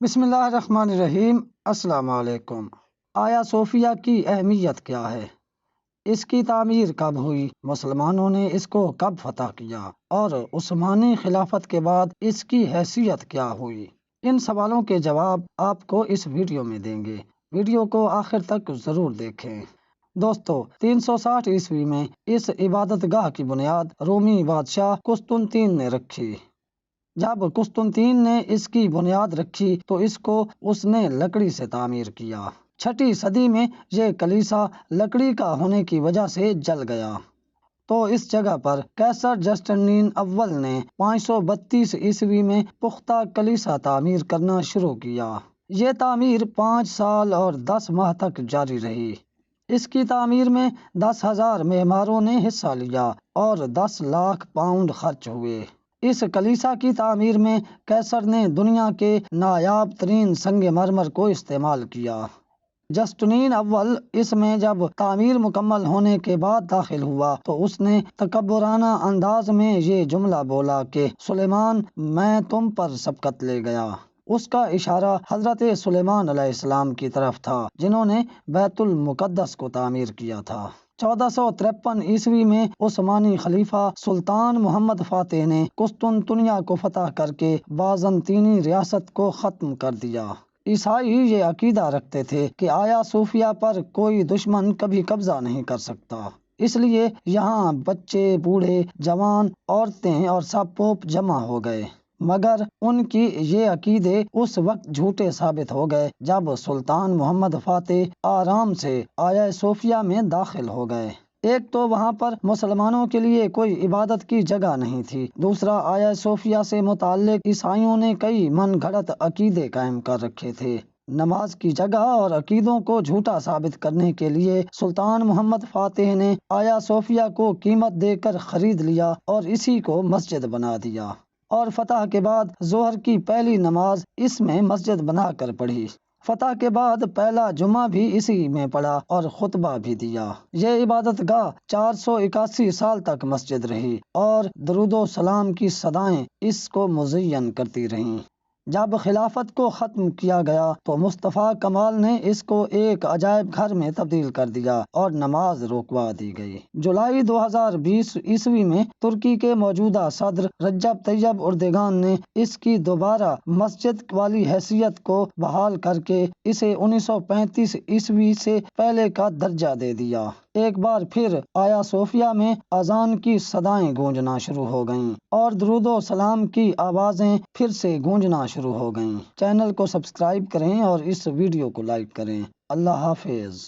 بسم اللہ الرحمن الرحیم۔ السلام علیکم۔ آیا صوفیہ کی اہمیت کیا ہے؟ اس کی تعمیر کب ہوئی؟ مسلمانوں نے اس کو کب فتح کیا؟ اور عثمانی خلافت کے بعد اس کی حیثیت کیا ہوئی؟ ان سوالوں کے جواب آپ کو اس ویڈیو میں دیں گے۔ ویڈیو کو آخر تک ضرور دیکھیں۔ دوستو، 360 عیسوی میں اس عبادت گاہ کی بنیاد رومی بادشاہ قسطنطین نے رکھی۔ جب قسطنطین نے اس کی بنیاد رکھی تو اس کو اس نے لکڑی سے تعمیر کیا۔ 6 صدی میں یہ کلیسا لکڑی کا ہونے کی وجہ سے جل گیا، تو اس جگہ پر قیصر جسٹنین اول نے 532 عیسوی میں پختہ کلیسا تعمیر کرنا شروع کیا۔ یہ تعمیر 5 سال اور 10 ماہ تک جاری رہی۔ اس کی تعمیر میں 10,000 معماروں نے حصہ لیا اور 10 لاکھ پاؤنڈ خرچ ہوئے۔ اس کلیسا کی تعمیر میں قیصر نے دنیا کے نایاب ترین سنگ مرمر کو استعمال کیا۔ جسٹنین اول اس میں جب تعمیر مکمل ہونے کے بعد داخل ہوا تو اس نے تکبرانہ انداز میں یہ جملہ بولا کہ سلیمان، میں تم پر سبقت لے گیا۔ اس کا اشارہ حضرت سلیمان علیہ السلام کی طرف تھا، جنہوں نے بیت المقدس کو تعمیر کیا تھا۔ 1453 عیسوی میں عثمانی خلیفہ سلطان محمد فاتح نے قسطنطنیہ کو فتح کر کے بازنطینی ریاست کو ختم کر دیا۔ عیسائی یہ عقیدہ رکھتے تھے کہ آیا صوفیہ پر کوئی دشمن کبھی قبضہ نہیں کر سکتا، اس لیے یہاں بچے، بوڑھے، جوان، عورتیں اور سب پوپ جمع ہو گئے۔ مگر ان کی یہ عقیدے اس وقت جھوٹے ثابت ہو گئے جب سلطان محمد فاتح آرام سے آیا صوفیہ میں داخل ہو گئے۔ ایک تو وہاں پر مسلمانوں کے لیے کوئی عبادت کی جگہ نہیں تھی، دوسرا آیا صوفیہ سے متعلق عیسائیوں نے کئی من گھڑت عقیدے قائم کر رکھے تھے۔ نماز کی جگہ اور عقیدوں کو جھوٹا ثابت کرنے کے لیے سلطان محمد فاتح نے آیا صوفیہ کو قیمت دے کر خرید لیا اور اسی کو مسجد بنا دیا، اور فتح کے بعد ظہر کی پہلی نماز اس میں مسجد بنا کر پڑھی۔ فتح کے بعد پہلا جمعہ بھی اسی میں پڑھا اور خطبہ بھی دیا۔ یہ عبادت گاہ 481 سال تک مسجد رہی اور درود و سلام کی صدائیں اس کو مزین کرتی رہیں۔ جب خلافت کو ختم کیا گیا تو مصطفیٰ کمال نے اس کو ایک عجائب گھر میں تبدیل کر دیا اور نماز روکوا دی گئی۔ جولائی 2020 عیسوی میں ترکی کے موجودہ صدر رجب طیب اردگان نے اس کی دوبارہ مسجد والی حیثیت کو بحال کر کے اسے 1935 عیسوی سے پہلے کا درجہ دے دیا۔ ایک بار پھر آیا صوفیہ میں اذان کی صدائیں گونجنا شروع ہو گئیں اور درود و سلام کی آوازیں پھر سے گونجنا شروع ہو گئیں۔ چینل کو سبسکرائب کریں اور اس ویڈیو کو لائک کریں۔ اللہ حافظ۔